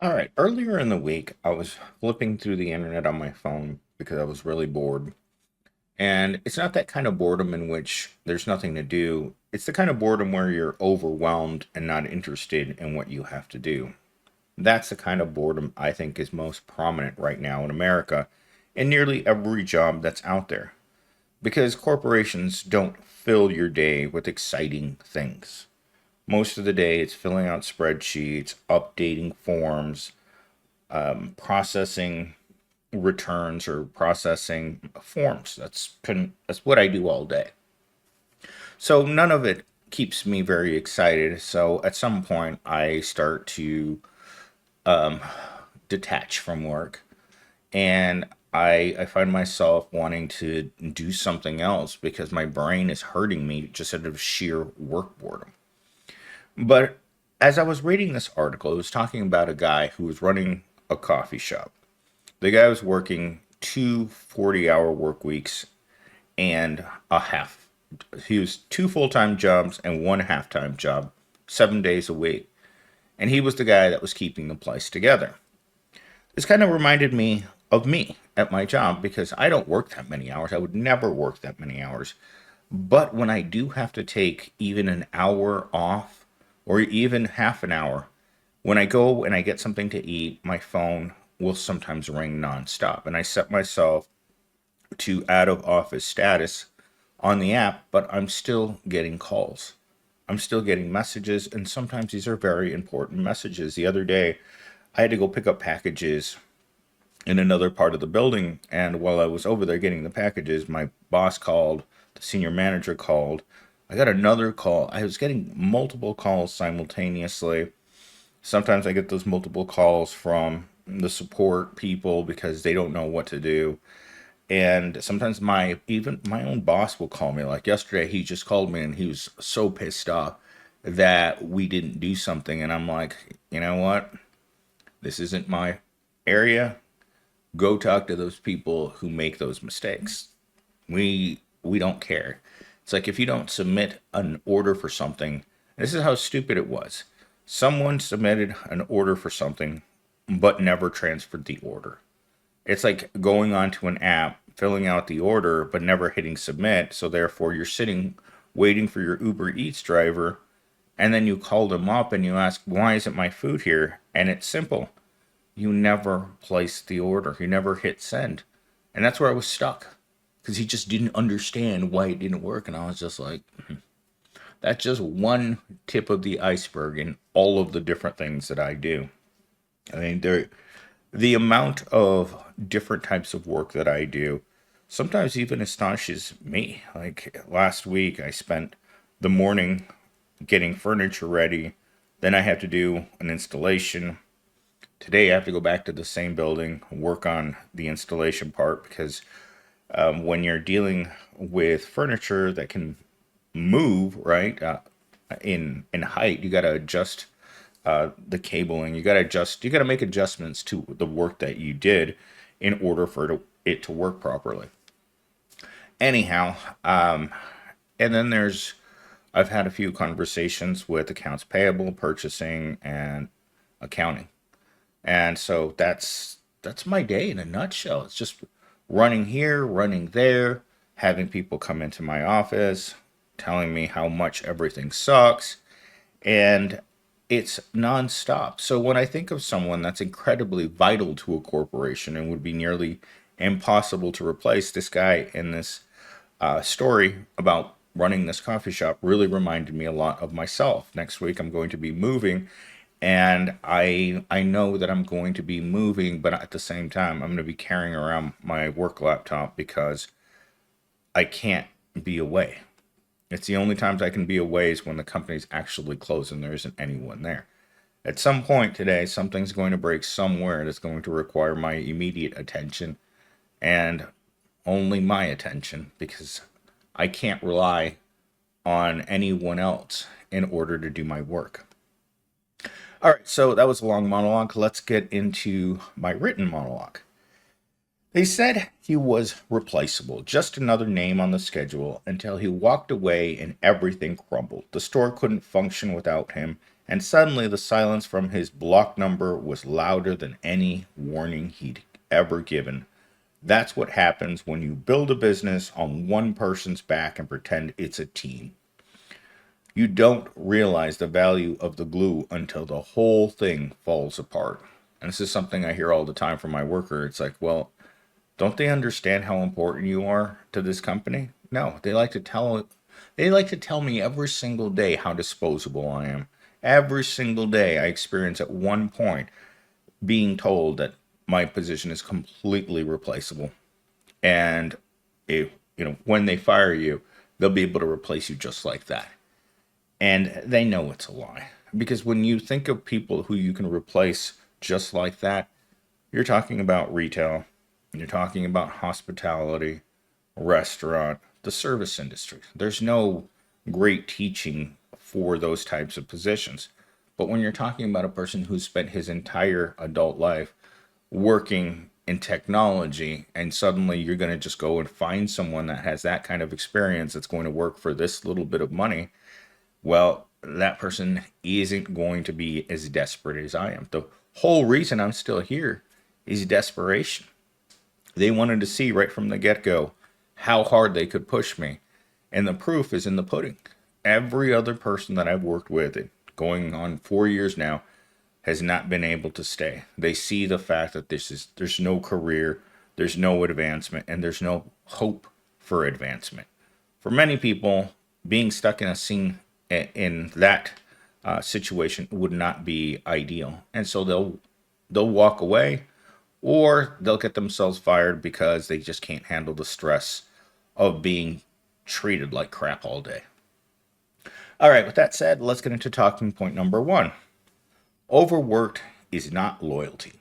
All right. Earlier in the week, I was flipping through the internet on my phone because I was really bored. And it's not that kind of boredom in which there's nothing to do. It's the kind of boredom where you're overwhelmed and not interested in what you have to do. That's the kind of boredom I think is most prominent right now in America in nearly every job that's out there. Because corporations don't fill your day with exciting things. Most of the day, it's filling out spreadsheets, updating forms, processing returns or processing forms. That's what I do all day. So none of it keeps me very excited. So at some point, I start to detach from work, and I find myself wanting to do something else because my brain is hurting me just out of sheer work boredom. But as I was reading this article, it was talking about a guy who was running a coffee shop. The guy was working two 40-hour work weeks and a half. He was two full-time jobs and one half-time job, 7 days a week. And he was the guy that was keeping the place together. This kind of reminded me of me at my job because I don't work that many hours. I would never work that many hours. But when I do have to take even an hour off or even half an hour, when I go and I get something to eat, my phone will sometimes ring nonstop. And I set myself to out of office status on the app, but I'm still getting calls. I'm still getting messages, and sometimes these are very important messages. The other day, I had to go pick up packages in another part of the building, and while I was over there getting the packages, my boss called, the senior manager called. I got another call. I was getting multiple calls simultaneously. Sometimes I get those multiple calls from the support people because they don't know what to do. And sometimes my own boss will call me. Like yesterday, he just called me and he was so pissed off that we didn't do something. And I'm like, you know what? This isn't my area. Go talk to those people who make those mistakes. We don't care. It's like if you don't submit an order for something, this is how stupid it was. Someone submitted an order for something but never transferred the order. It's like going onto an app, filling out the order, but never hitting submit. So therefore, you're sitting waiting for your Uber Eats driver, and then you call them up and you ask, "Why isn't my food here?" And it's simple. You never placed the order. You never hit send, and that's where I was stuck because he just didn't understand why it didn't work, and I was just like, that's just one tip of the iceberg in all of the different things that I do. I mean, the amount of different types of work that I do sometimes even astonishes me. Like last week, I spent the morning getting furniture ready. Then I have to do an installation. Today, I have to go back to the same building, work on the installation part because when you're dealing with furniture that can move, right, in height, you got to adjust the cabling. You got to make adjustments to the work that you did in order for it to work properly. Anyhow, and then I've had a few conversations with accounts payable, purchasing, and accounting. And so that's my day in a nutshell. It's just running here, running there, having people come into my office, telling me how much everything sucks, and it's nonstop. So when I think of someone that's incredibly vital to a corporation and would be nearly impossible to replace, this guy in this story about running this coffee shop really reminded me a lot of myself. Next week I'm going to be moving, and I know that I'm going to be moving, but at the same time I'm going to be carrying around my work laptop because I can't be away. It's the only times I can be away is when the company's actually closed and there isn't anyone there. At some point today, something's going to break somewhere that's going to require my immediate attention and only my attention because I can't rely on anyone else in order to do my work. All right, so that was a long monologue. Let's get into my written monologue. They said he was replaceable, just another name on the schedule, until he walked away and everything crumbled. The store couldn't function without him, And suddenly the silence from his block number was louder than any warning he'd ever given. That's what happens when you build a business on one person's back and pretend it's a team. You don't realize the value of the glue until the whole thing falls apart. And this is something I hear all the time from my worker. It's like, well, don't they understand how important you are to this company? No, they like to tell me every single day how disposable I am. Every single day I experience at one point being told that my position is completely replaceable. And if when they fire you, they'll be able to replace you just like that. And they know it's a lie. Because when you think of people who you can replace just like that, you're talking about retail, you're talking about hospitality, restaurant, the service industry. There's no great teaching for those types of positions. But when you're talking about a person who spent his entire adult life working in technology and suddenly you're going to just go and find someone that has that kind of experience that's going to work for this little bit of money, well, that person isn't going to be as desperate as I am. The whole reason I'm still here is desperation. They wanted to see right from the get go how hard they could push me. And the proof is in the pudding. Every other person that I've worked with, going on 4 years now, has not been able to stay. They see the fact that there's no career, there's no advancement, and there's no hope for advancement. For many people, being stuck in a scene in that situation would not be ideal, and so they'll walk away, or they'll get themselves fired because they just can't handle the stress of being treated like crap all day. All right, with that said, let's get into talking point number one. Overworked is not loyalty.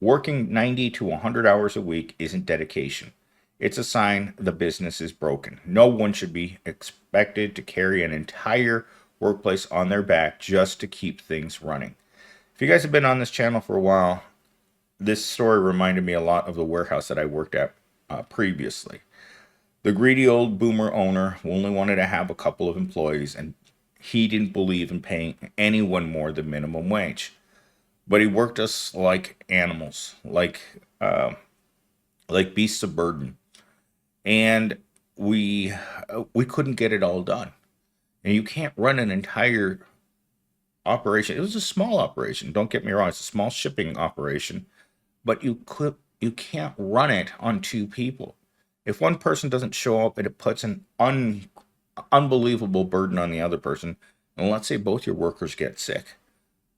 Working 90 to 100 hours a week isn't dedication. It's a sign the business is broken. No one should be expected to carry an entire workplace on their back just to keep things running. If you guys have been on this channel for a while, this story reminded me a lot of the warehouse that I worked at previously. The greedy old boomer owner only wanted to have a couple of employees, and he didn't believe in paying anyone more than minimum wage. But he worked us like animals, like beasts of burden, and we couldn't get it all done. And you can't run an entire operation. It was a small operation. Don't get me wrong; it's a small shipping operation, but you can't run it on two people. If one person doesn't show up, it puts an unbelievable burden on the other person. And let's say both your workers get sick.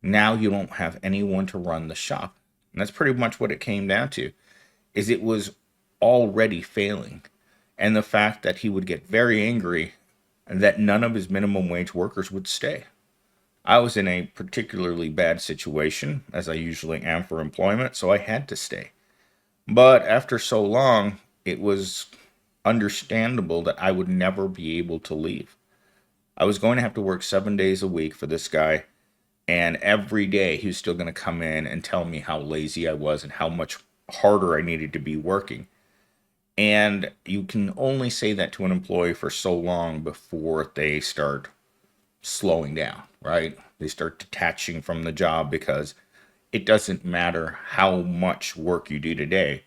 Now you don't have anyone to run the shop. And that's pretty much what it came down to, is it was already failing. And the fact that he would get very angry and that none of his minimum wage workers would stay. I was in a particularly bad situation, as I usually am for employment, so I had to stay. But after so long, it was understandable that I would never be able to leave. I was going to have to work 7 days a week for this guy, and every day he was still going to come in and tell me how lazy I was and how much harder I needed to be working. And you can only say that to an employee for so long before they start slowing down, right? They start detaching from the job because it doesn't matter how much work you do today.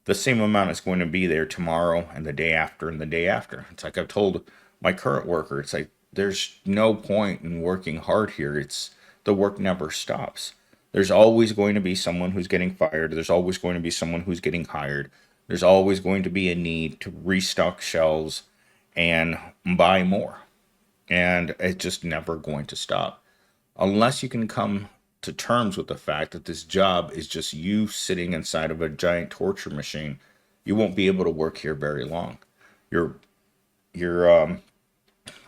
The same amount is going to be there tomorrow and the day after and the day after. It's like I've told my current worker, it's like there's no point in working hard here. It's the work never stops. There's always going to be someone who's getting fired. There's always going to be someone who's getting hired. There's always going to be a need to restock shelves and buy more. And it's just never going to stop. Unless you can come to terms with the fact that this job is just you sitting inside of a giant torture machine, you won't be able to work here very long. Your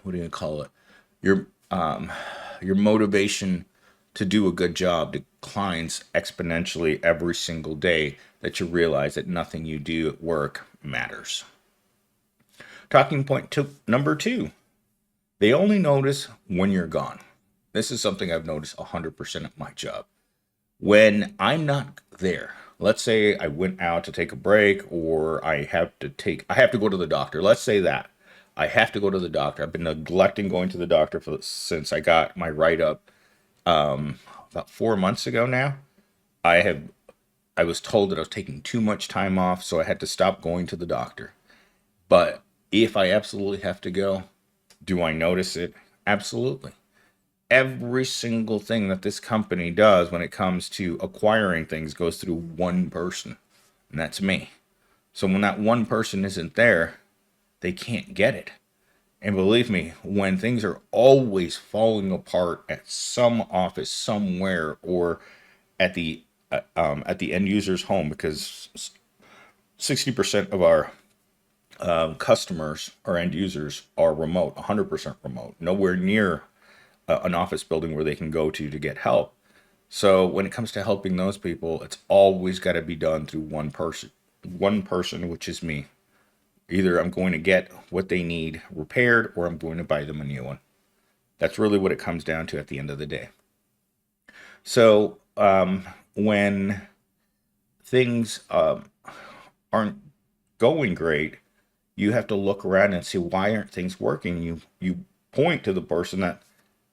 what do you call it? Your your motivation to do a good job declines exponentially every single day that you realize that nothing you do at work matters. Talking point number two. They only notice when you're gone. This is something I've noticed 100% at my job. When I'm not there, let's say I went out to take a break or I have to go to the doctor. Let's say that I have to go to the doctor. I've been neglecting going to the doctor since I got my write up about 4 months ago now. I have I was told that I was taking too much time off, so I had to stop going to the doctor. But if I absolutely have to go, do I notice it? Absolutely. Every single thing that this company does when it comes to acquiring things goes through one person, and that's me. So when that one person isn't there, they can't get it. And believe me, when things are always falling apart at some office somewhere or at the end user's home, because 60% of our customers or end users are remote, 100% remote, nowhere near an office building where they can go to get help. So when it comes to helping those people, it's always got to be done through one person, which is me. Either I'm going to get what they need repaired or I'm going to buy them a new one. That's really what it comes down to at the end of the day. So when things aren't going great, you have to look around and see why aren't things working. You point to the person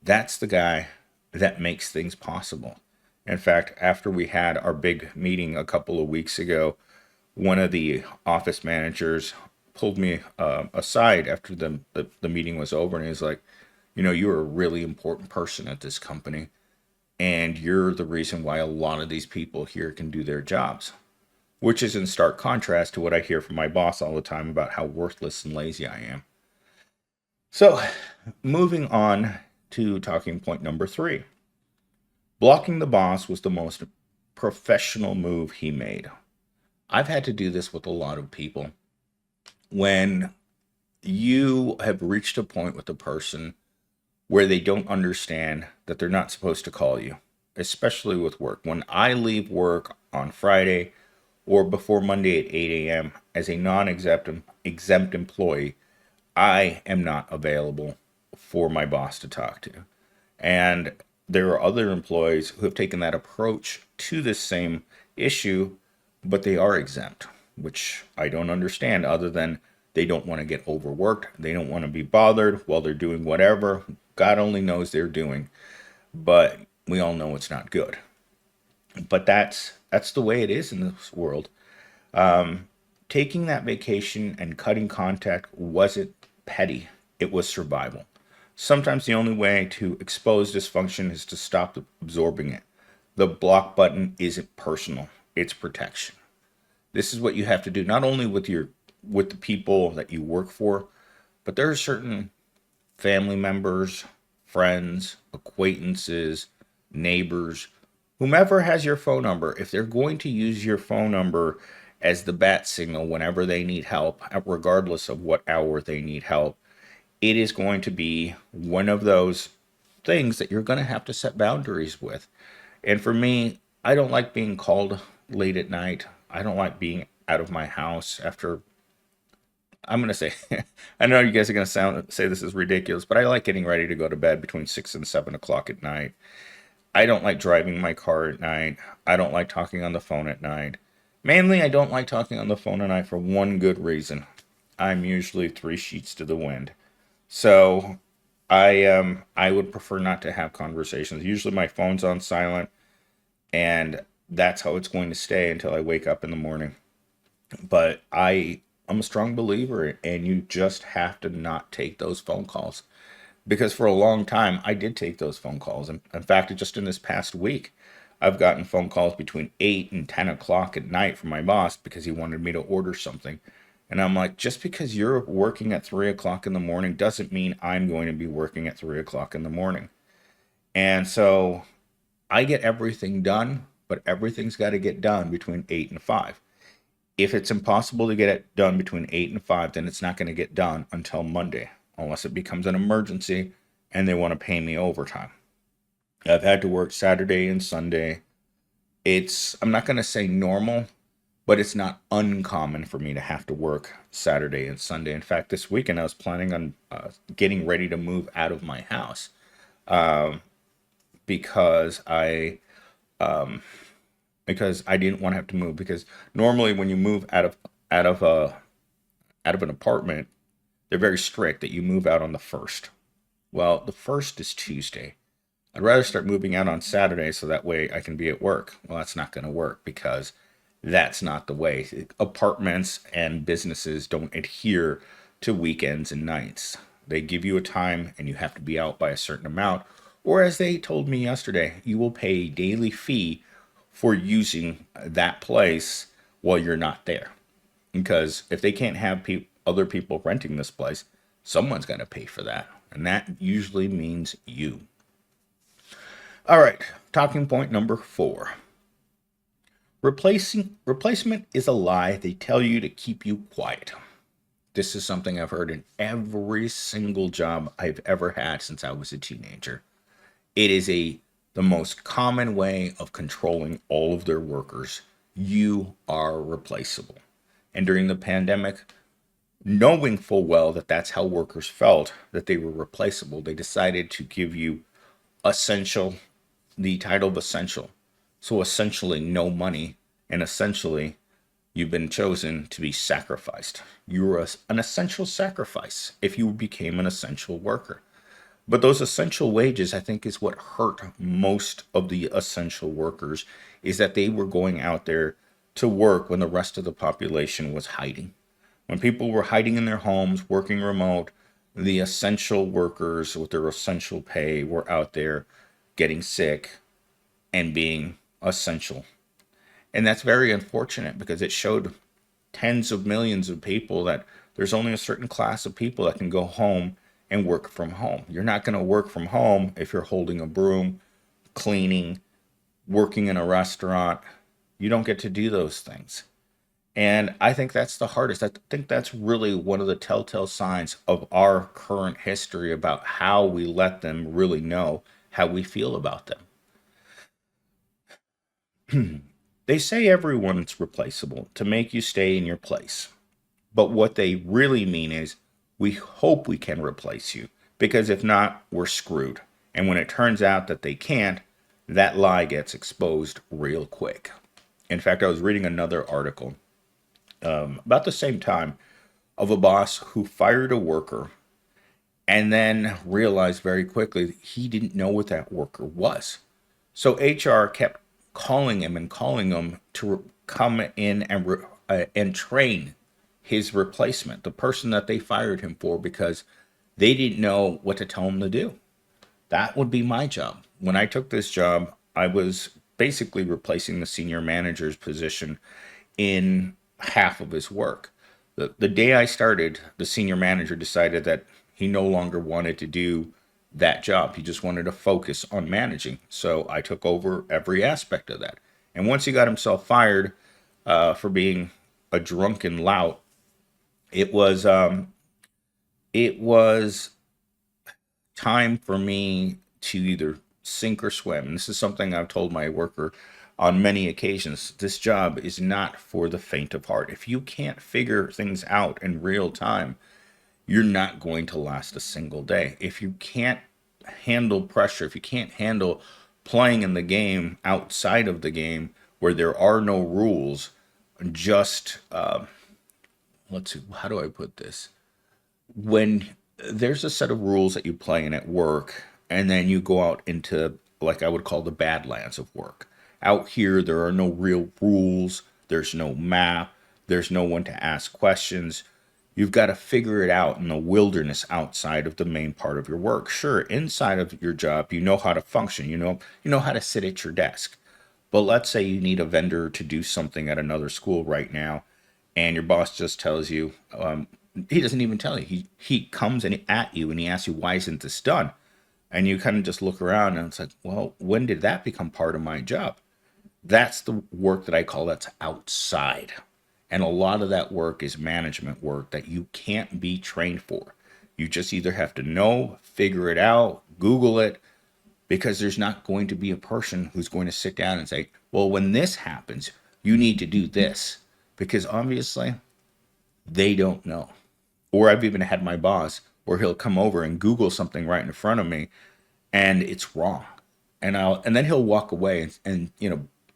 that's the guy that makes things possible. In fact, after we had our big meeting a couple of weeks ago, one of the office managers pulled me aside after the meeting was over, and he's like, you're a really important person at this company, and you're the reason why a lot of these people here can do their jobs, which is in stark contrast to what I hear from my boss all the time about how worthless and lazy I am. So, moving on to talking point number 3. Blocking the boss was the most professional move he made. I've had to do this with a lot of people. When you have reached a point with a person where they don't understand that they're not supposed to call you, especially with work. When I leave work on Friday or before Monday at 8 a.m. as a non-exempt employee, I am not available for my boss to talk to. And there are other employees who have taken that approach to this same issue, but they are exempt, which I don't understand, other than they don't want to get overworked. They don't want to be bothered while they're doing whatever God only knows they're doing. But we all know it's not good. But that's the way it is in this world. Taking that vacation and cutting contact wasn't petty. It was survival. Sometimes the only way to expose dysfunction is to stop absorbing it. The block button isn't personal. It's protection. This is what you have to do, not only with the people that you work for, but there are certain family members, friends, acquaintances, neighbors, whomever has your phone number. If they're going to use your phone number as the bat signal whenever they need help, regardless of what hour they need help, it is going to be one of those things that you're going to have to set boundaries with. And for me, I don't like being called late at night. I don't like being out of my house after, I'm going to say, I know you guys are going to say this is ridiculous, but I like getting ready to go to bed between 6 and 7 o'clock at night. I don't like driving my car at night. I don't like talking on the phone at night. Mainly, I don't like talking on the phone at night for one good reason. I'm usually 3 sheets to the wind. So I would prefer not to have conversations. Usually my phone's on silent, and that's how it's going to stay until I wake up in the morning. But I'm a strong believer, and you just have to not take those phone calls. Because for a long time, I did take those phone calls. And in fact, just in this past week, I've gotten phone calls between 8 and 10 o'clock at night from my boss because he wanted me to order something. And I'm like, just because you're working at 3 o'clock in the morning doesn't mean I'm going to be working at 3 o'clock in the morning. And so I get everything done, but everything's got to get done between 8 and 5. If it's impossible to get it done between 8 and 5, then it's not going to get done until Monday, unless it becomes an emergency and they want to pay me overtime. I've had to work Saturday and Sunday. I'm not going to say normal, but it's not uncommon for me to have to work Saturday and Sunday. In fact, this weekend I was planning on getting ready to move out of my house because I didn't want to have to move. Because normally when you move out of an apartment, They're very strict that you move out on the first. Well, the first is Tuesday. I'd rather start moving out on Saturday so that way I can be at work. Well, that's not going to work because that's not the way. Apartments and businesses don't adhere to weekends and nights. They give you a time and you have to be out by a certain amount. Or, as they told me yesterday, you will pay a daily fee for using that place while you're not there. Because if they can't have other people renting this place, someone's got to pay for that. And that usually means you. All right, talking point number 4. Replacement is a lie they tell you to keep you quiet. This is something I've heard in every single job I've ever had since I was a teenager. It is the most common way of controlling all of their workers. You are replaceable. And during the pandemic, knowing full well that that's how workers felt, that they were replaceable, they decided to give you essential, the title of essential. So essentially no money, and essentially you've been chosen to be sacrificed. You're an essential sacrifice if you became an essential worker. But those essential wages, I think, is what hurt most of the essential workers, is that they were going out there to work when the rest of the population was hiding. When people were hiding in their homes, working remote, the essential workers with their essential pay were out there getting sick and being essential. And that's very unfortunate because it showed tens of millions of people that there's only a certain class of people that can go home and work from home. You're not going to work from home if you're holding a broom, cleaning, working in a restaurant. You don't get to do those things. And I think that's the hardest. I think that's really one of the telltale signs of our current history about how we let them really know how we feel about them. They say everyone's replaceable to make you stay in your place. But what they really mean is, we hope we can replace you, because if not, we're screwed. And when it turns out that they can't, that lie gets exposed real quick. In fact, I was reading another article about the same time of a boss who fired a worker and then realized very quickly he didn't know what that worker was. So HR kept calling him to come in and train his replacement, the person that they fired him for, because they didn't know what to tell him to do. That would be my job. When I took this job, I was basically replacing the senior manager's position in half of his work. The day I started, the senior manager decided that he no longer wanted to do that job. He just wanted to focus on managing. So I took over every aspect of that. And once he got himself fired for being a drunken lout, it was time for me to either sink or swim. And this is something I've told my worker on many occasions. This job is not for the faint of heart. If you can't figure things out in real time, you're not going to last a single day. If you can't handle pressure, if you can't handle playing in the game outside of the game where there are no rules, just let's see, how do I put this? When there's a set of rules that you play in at work, and then you go out into, like I would call, the badlands of work. Out here, there are no real rules. There's no map. There's no one to ask questions. You've got to figure it out in the wilderness outside of the main part of your work. Sure, inside of your job, you know how to function. You know how to sit at your desk. But let's say you need a vendor to do something at another school right now, and your boss just tells you, he doesn't even tell you. He comes at you and he asks you, why isn't this done? And you kind of just look around and it's like, well, when did that become part of my job? That's the work that I call that's outside. And a lot of that work is management work that you can't be trained for. You just either have to know, figure it out, Google it, because there's not going to be a person who's going to sit down and say, well, when this happens, you need to do this. Because obviously, they don't know. Or I've even had my boss where he'll come over and Google something right in front of me and it's wrong. And then he'll walk away and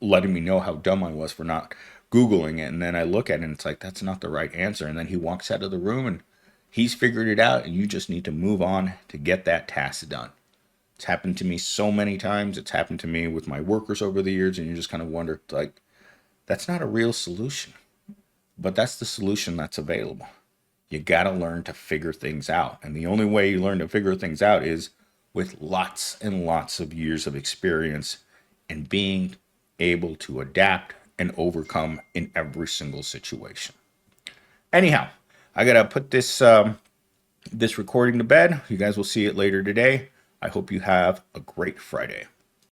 letting me know how dumb I was for not Googling it. And then I look at it and it's like, that's not the right answer. And then he walks out of the room and He's figured it out, and you just need to move on to get that task done. It's happened to me so many times. It's happened to me with my workers over the years, and you just kind of wonder, like, that's not a real solution, but that's the solution that's available. You got to learn to figure things out. And the only way you learn to figure things out is with lots and lots of years of experience and being able to adapt and overcome in every single situation. Anyhow, I got to put this recording to bed. You guys will see it later today. I hope you have a great Friday.